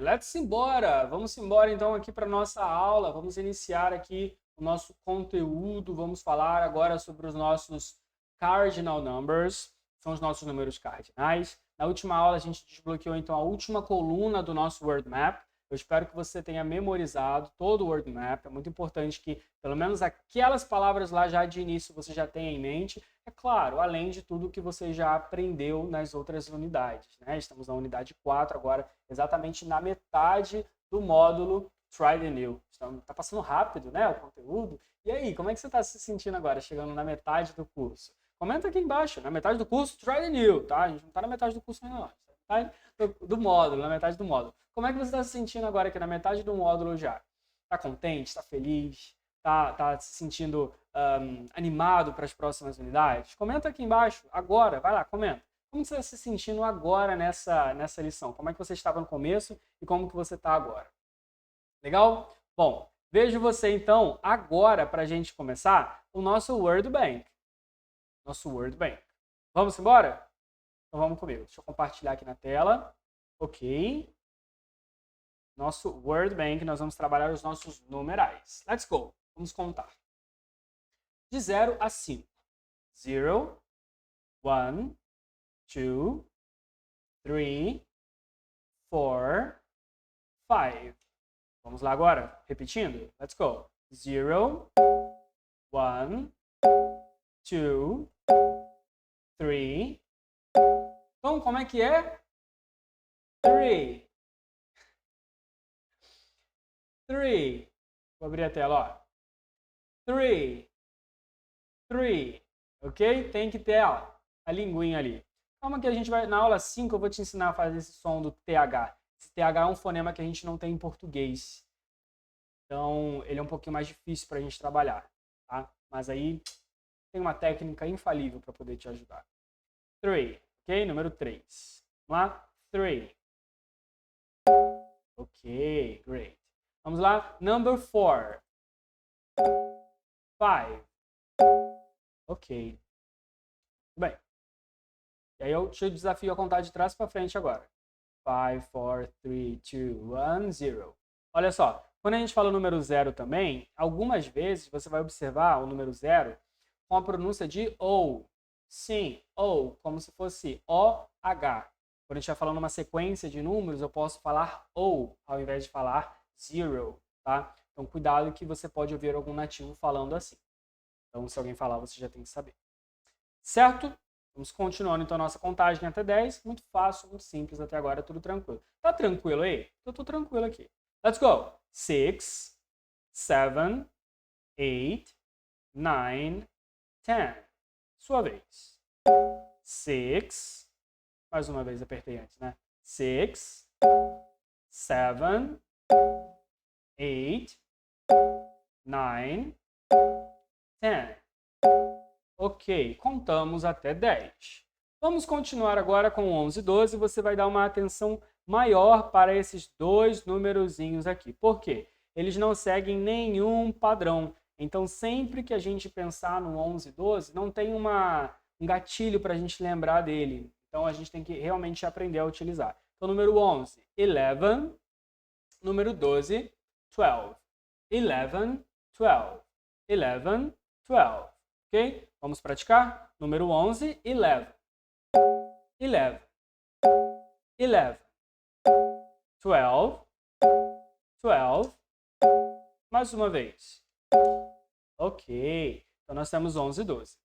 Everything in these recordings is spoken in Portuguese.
let's embora! Vamos embora então aqui para nossa aula, vamos iniciar aqui o nosso conteúdo, vamos falar agora sobre os nossos cardinal numbers, são os nossos números cardinais. Na última aula a gente desbloqueou então a última coluna do nosso word map. Eu espero que você tenha memorizado todo o word map. É muito importante que pelo menos aquelas palavras lá já de início você já tenha em mente. É claro, além de tudo que você já aprendeu nas outras unidades, né? Estamos na unidade 4 agora, exatamente na metade do módulo Try the New. Então, tá passando rápido, né, o conteúdo. E aí, como é que você está se sentindo agora, chegando na metade do curso? Comenta aqui embaixo, na metade do curso, Try the New, tá? A gente não está na metade do curso ainda não, tá? Do módulo, na metade do módulo. Como é que você está se sentindo agora aqui na metade do módulo já? Tá contente? Tá feliz? Tá se sentindo animado para as próximas unidades? Comenta aqui embaixo, agora, vai lá, comenta. Como você está se sentindo agora nessa lição? Como é que você estava no começo e como que você está agora? Legal? Bom, vejo você então agora para a gente começar o nosso Word Bank. Vamos embora? Então vamos comigo. Deixa eu compartilhar aqui na tela. Ok. Nosso Word Bank, nós vamos trabalhar os nossos numerais. Let's go. Vamos contar. De 0 a 5. 0, 1, 2, 3, 4, 5. Vamos lá agora, repetindo. Let's go. 0, 1, 2, 3. Então, como é que é? 3. 3. Vou abrir a tela, ó. 3. 3. Ok? Tem que ter a linguinha ali. Calma que a gente vai, na aula 5 eu vou te ensinar a fazer esse som do TH. Esse TH é um fonema que a gente não tem em português. Então, ele é um pouquinho mais difícil para a gente trabalhar, tá? Mas aí tem uma técnica infalível para poder te ajudar. 3, ok? Número 3. Vamos lá? 3. Ok, great. Vamos lá? Number 4. 5. Ok. Bem. E aí eu te desafio a contar de trás para frente agora. 5, 4, 3, 2, 1, 0. Olha só, quando a gente fala o número 0 também, algumas vezes você vai observar o número 0 com a pronúncia de O. Sim, O, como se fosse O-H. Quando a gente vai falando uma sequência de números, eu posso falar O, ao invés de falar 0, tá? Então, cuidado que você pode ouvir algum nativo falando assim. Então, se alguém falar, você já tem que saber. Certo? Vamos continuando, então, a nossa contagem até 10. Muito fácil, muito simples. Até agora, tudo tranquilo. Tá tranquilo aí? Eu tô tranquilo aqui. Let's go. 6, 7, 8, 9, 10. Sua vez. 6. Mais uma vez, apertei antes, né? 6, 7, 8, 9, 10. Ok, contamos até 10. Vamos continuar agora com 11 e 12. Você vai dar uma atenção maior para esses dois numerozinhos aqui. Por quê? Eles não seguem nenhum padrão. Então, sempre que a gente pensar no 11 e 12, não tem um gatilho para a gente lembrar dele. Então, a gente tem que realmente aprender a utilizar. Então, número 11, 11. Número 12, 12. 11, 12. 11, 12. Ok? Vamos praticar? Número 11, 11. 11. 11. 12. 12. Mais uma vez. Ok. Então, nós temos 11 e 12.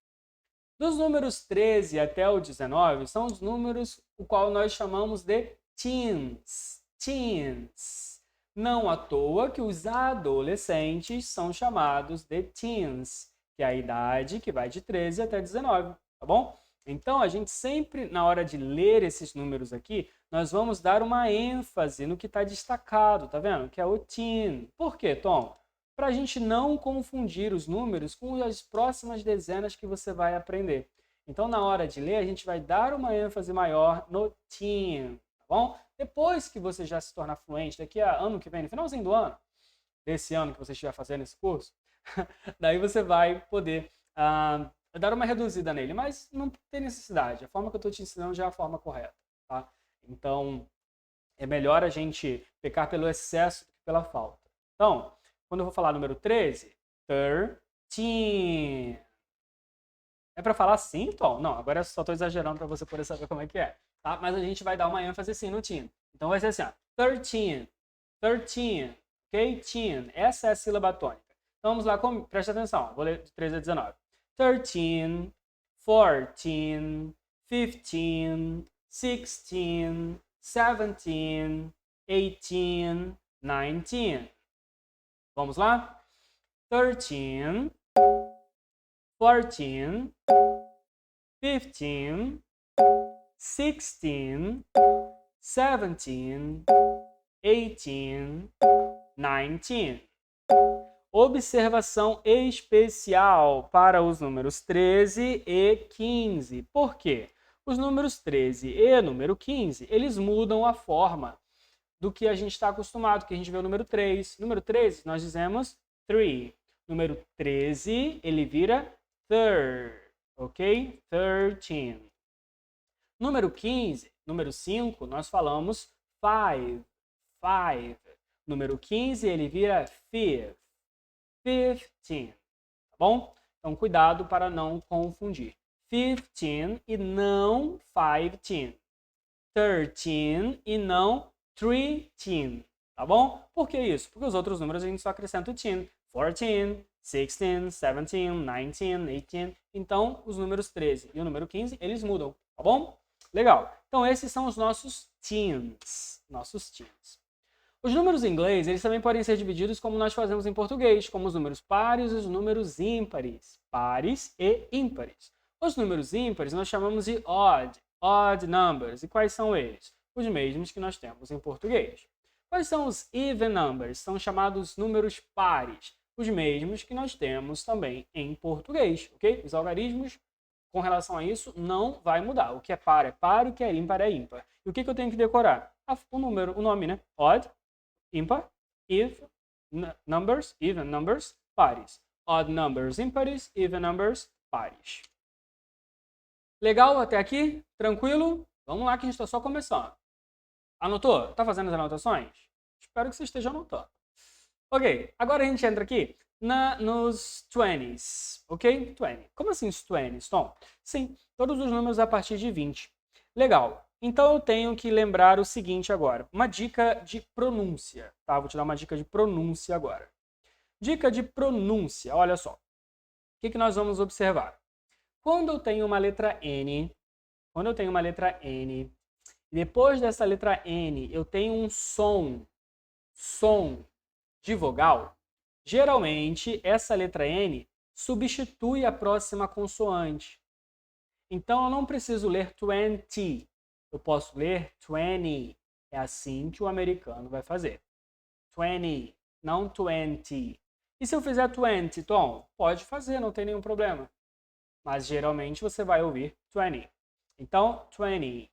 Dos números 13 até o 19, são os números o qual nós chamamos de teens. Teens. Não à toa que os adolescentes são chamados de teens, que é a idade que vai de 13 até 19, tá bom? Então, a gente sempre, na hora de ler esses números aqui, nós vamos dar uma ênfase no que está destacado, tá vendo? Que é o teen. Por quê, Tom? Para a gente não confundir os números com as próximas dezenas que você vai aprender. Então, na hora de ler, a gente vai dar uma ênfase maior no teen, tá bom? Depois que você já se tornar fluente, daqui a ano que vem, no finalzinho do ano, desse ano que você estiver fazendo esse curso, daí você vai poder dar uma reduzida nele, mas não tem necessidade. A forma que eu estou te ensinando já é a forma correta, tá? Então, É melhor a gente pecar pelo excesso do que pela falta. Então, quando eu vou falar número 13, 13. É para falar assim, Tom? Não, agora eu só estou exagerando para você poder saber como é que é. Tá? Mas a gente vai dar uma ênfase sim no teen. Então vai ser assim, ó, 13, 13, ok? Teen, essa é a sílaba tônica. Então vamos lá, preste atenção, vou ler de 13 a 19. 13, 14, 15, 16, 17, 18, 19. Vamos lá? 13, 14, 15, 16, 17, 18, 19. Observação especial para os números 13 e 15. Por quê? Os números 13 e número 15, eles mudam a forma do que a gente está acostumado, que a gente vê o número 3. Número 13, nós dizemos 3. Número 13, ele vira third, ok? 13. Número 15, número 5, nós falamos 5, 5. Número 15, ele vira fifth, 15, tá bom? Então, cuidado para não confundir. 15 e não 15. 13 e não 13, tá bom? Por que isso? Porque os outros números a gente só acrescenta o teen. 14, 16, 17, 19, 18. Então, os números 13 e o número 15, eles mudam, tá bom? Legal. Então, esses são os nossos teens. Os números em inglês, eles também podem ser divididos como nós fazemos em português, como os números pares e os números ímpares. Pares e ímpares. Os números ímpares nós chamamos de odd numbers. E quais são eles? Os mesmos que nós temos em português. Quais são os even numbers? São chamados números pares. Os mesmos que nós temos também em português, ok? Os algarismos, com relação a isso, não vai mudar. O que é par, o que é ímpar, é ímpar. E o que eu tenho que decorar? O nome, né? Odd, ímpar, even numbers, pares. Odd numbers, ímpares, even numbers, pares. Legal até aqui? Tranquilo? Vamos lá que a gente está só começando. Anotou? Está fazendo as anotações? Espero que você esteja anotando. Ok, agora a gente entra aqui nos 20s, ok? 20. Como assim os 20s, Tom? Sim, todos os números a partir de 20. Legal. Então eu tenho que lembrar o seguinte agora. Uma dica de pronúncia, tá? Vou te dar uma dica de pronúncia agora. Dica de pronúncia, olha só. O que nós vamos observar? Quando eu tenho uma letra N, depois dessa letra N eu tenho um som de vogal, geralmente essa letra N substitui a próxima consoante. Então eu não preciso ler 20, eu posso ler 20. É assim que o americano vai fazer. 20, não 20. E se eu fizer 20, Tom? Pode fazer, não tem nenhum problema. Mas geralmente você vai ouvir 20. Então, 20.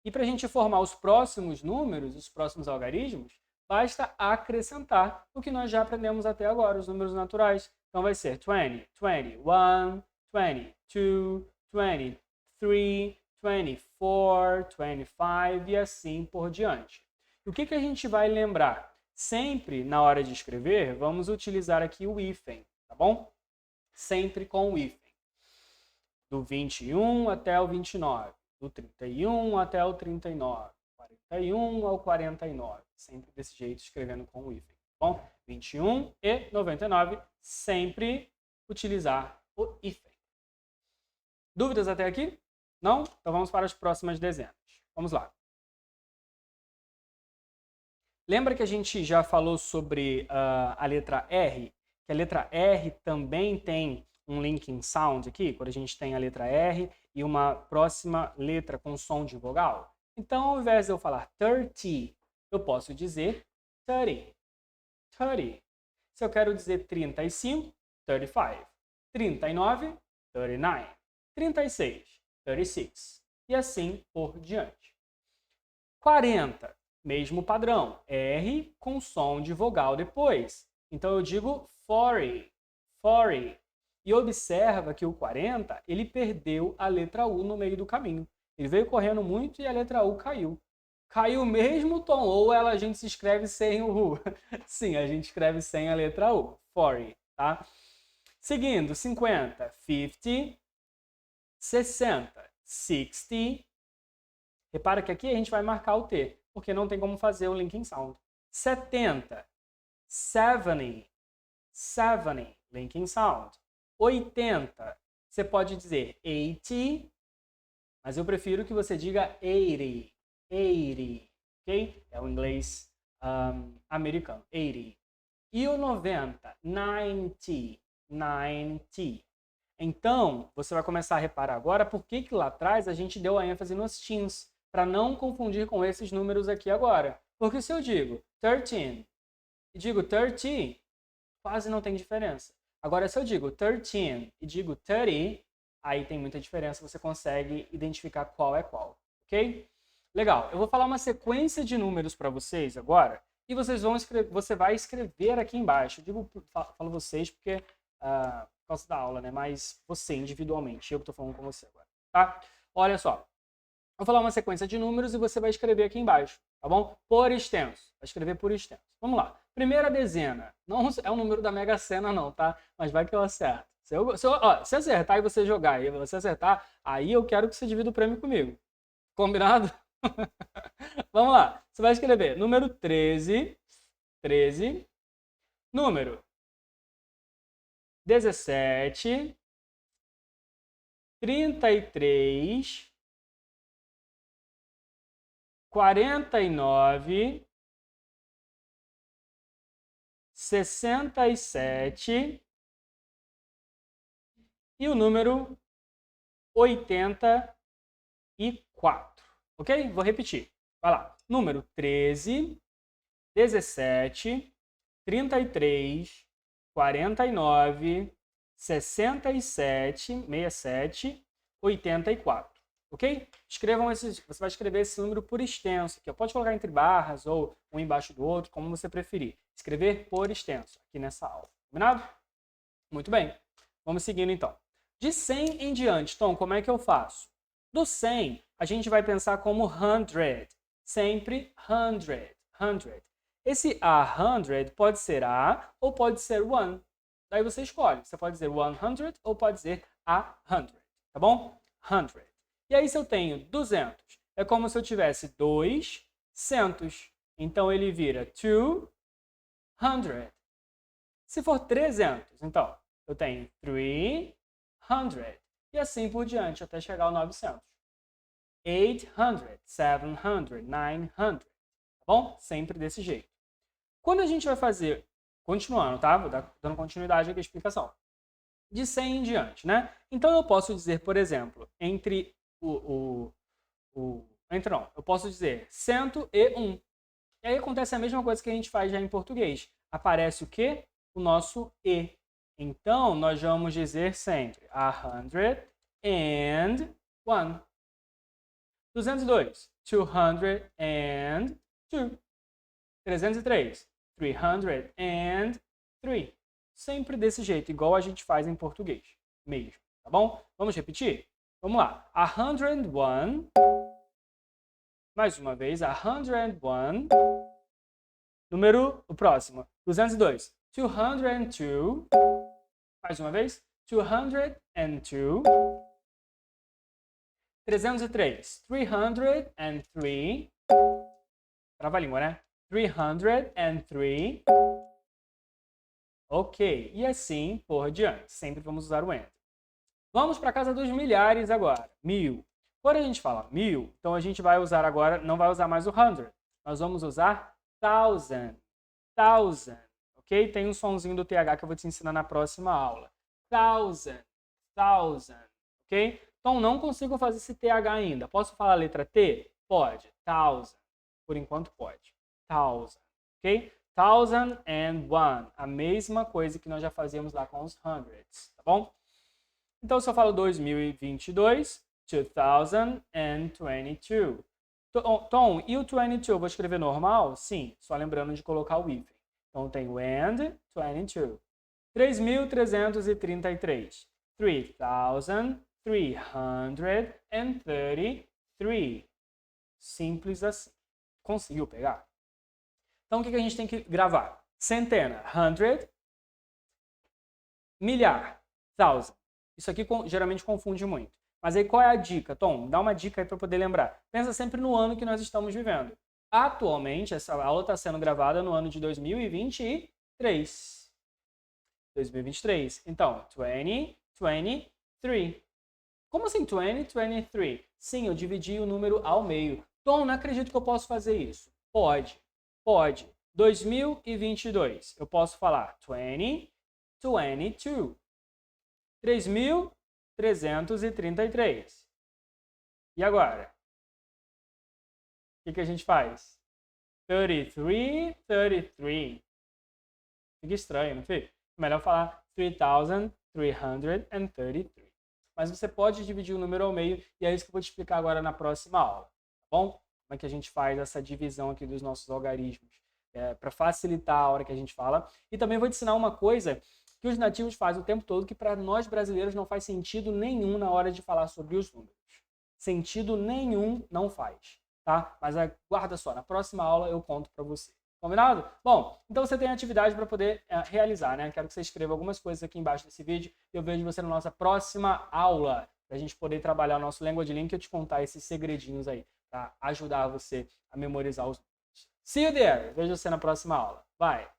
E para a gente formar os próximos números, os próximos algarismos, basta acrescentar o que nós já aprendemos até agora, os números naturais. Então vai ser 20, 21, 22, 23, 24, 25 e assim por diante. E o que a gente vai lembrar? Sempre na hora de escrever, vamos utilizar aqui o hífen, tá bom? Sempre com o hífen. Do 21 até o 29, do 31 até o 39, 41 ao 49. Sempre desse jeito, escrevendo com o hífen. Bom, 21 e 99, sempre utilizar o hífen. Dúvidas até aqui? Não? Então vamos para as próximas dezenas. Vamos lá. Lembra que a gente já falou sobre a letra R? Que a letra R também tem um linking sound aqui, quando a gente tem a letra R e uma próxima letra com som de vogal. Então, ao invés de eu falar 30, eu posso dizer 30. 30. Se eu quero dizer 35, 35. 39, 39. 36, 36. E assim por diante. 40. Mesmo padrão. R com som de vogal depois. Então eu digo 40. 40. E observa que o 40, ele perdeu a letra U no meio do caminho. Ele veio correndo muito e a letra U caiu. Caiu o mesmo tom, ou a gente se escreve sem o U. Sim, a gente escreve sem a letra U. 40, tá? Seguindo, 50, 50, 60, 60. Repara que aqui a gente vai marcar o T, porque não tem como fazer o linking sound. 70, 70, 70, linking sound. 80, você pode dizer 80, mas eu prefiro que você diga 80, 80, ok? É o inglês americano, 80. E o 90, 90, 90. Então, você vai começar a reparar agora por que lá atrás a gente deu a ênfase nos teens, para não confundir com esses números aqui agora. Porque se eu digo 13 e digo 30, quase não tem diferença. Agora, se eu digo 13 e digo 30, aí tem muita diferença, você consegue identificar qual é qual, ok? Legal, eu vou falar uma sequência de números para vocês agora, e você vai escrever aqui embaixo. Eu falo vocês porque por causa da aula, né? Mas você individualmente, eu que estou falando com você agora, tá? Olha só, vou falar uma sequência de números e você vai escrever aqui embaixo, tá bom? Por extenso, vai escrever por extenso. Vamos lá. Primeira dezena, não é o número da Mega Sena não, tá? Mas vai que eu acerto. Se acertar e você jogar e você acertar, aí eu quero que você divida o prêmio comigo. Combinado? Vamos lá. Você vai escrever número 13, 13, número 17, 33, 49, 67 e o número 84. Ok? Vou repetir. Vai lá. Número 13, 17, 33, 49, 67, 67, 84. Ok? Escrevam esses. Você vai escrever esse número por extenso aqui. Pode colocar entre barras ou um embaixo do outro, como você preferir. Escrever por extenso aqui nessa aula. Combinado? Muito bem. Vamos seguindo então. De 100 em diante, Tom, como é que eu faço? Do 100, a gente vai pensar como 100. Sempre 100. 100. Esse 100 pode ser a ou pode ser one. Daí você escolhe. Você pode dizer 100 ou pode dizer 100. Tá bom? 100. E aí se eu tenho 200, é como se eu tivesse 200. Então ele vira 200. Se for 300, então eu tenho 300. E assim por diante até chegar ao 900. 800, 700, 900. Tá bom? Sempre desse jeito. Quando a gente vai fazer, continuando, tá? Vou dando continuidade aqui à explicação. De 100 em diante, né? Então eu posso dizer, por exemplo, eu posso dizer 101. E aí acontece a mesma coisa que a gente faz já em português. Aparece o quê? O nosso E. Então, nós vamos dizer sempre 101. 202, 202. 303, 303. Sempre desse jeito, igual a gente faz em português mesmo, tá bom? Vamos repetir? Vamos lá. 101. Mais uma vez, 101. O próximo. 202. 202. Mais uma vez. 202. 303. 303. Trava a língua, né? 303. Ok. E assim por diante. Sempre vamos usar o enter. Vamos para a casa dos milhares agora. 1000. Quando a gente fala 1000, então a gente vai usar agora, não vai usar mais o 100. Nós vamos usar 1000. 1000. Ok? Tem um sonzinho do TH que eu vou te ensinar na próxima aula. 1000. 1000. Ok? Então não consigo fazer esse TH ainda. Posso falar a letra T? Pode. 1000. Por enquanto pode. 1000. Ok? 1001. A mesma coisa que nós já fazíamos lá com os hundreds. Tá bom? Então se eu falo 2022, 2022. Tom, e o 22 eu vou escrever normal? Sim, só lembrando de colocar o hífen. Então tem o and 22. 3.333. 3.333. Simples assim. Conseguiu pegar? Então, o que a gente tem que gravar? Centena, 100. Milhar, 1000. Isso aqui geralmente confunde muito. Mas aí qual é a dica, Tom? Dá uma dica aí para poder lembrar. Pensa sempre no ano que nós estamos vivendo. Atualmente, essa aula está sendo gravada no ano de 2023. 2023. Então, 2023. Como assim 2023? Sim, eu dividi o número ao meio. Tom, não acredito que eu posso fazer isso. Pode. 2022. Eu posso falar 2022. 3.333. E agora? O que a gente faz? 33. Fica estranho, não fica? Melhor falar 3.333. Mas você pode dividir o número ao meio e é isso que eu vou te explicar agora na próxima aula. Tá bom? Como é que a gente faz essa divisão aqui dos nossos algarismos. Para facilitar a hora que a gente fala. E também vou te ensinar uma coisa que os nativos fazem o tempo todo, que para nós brasileiros não faz sentido nenhum na hora de falar sobre os números. Sentido nenhum não faz, tá? Mas guarda só, na próxima aula eu conto para você. Combinado? Bom, então você tem atividade para poder realizar, né? Quero que você escreva algumas coisas aqui embaixo desse vídeo e eu vejo você na nossa próxima aula, para a gente poder trabalhar o nosso Language Link e eu te contar esses segredinhos aí, para ajudar você a memorizar os números. See you there! Vejo você na próxima aula. Bye!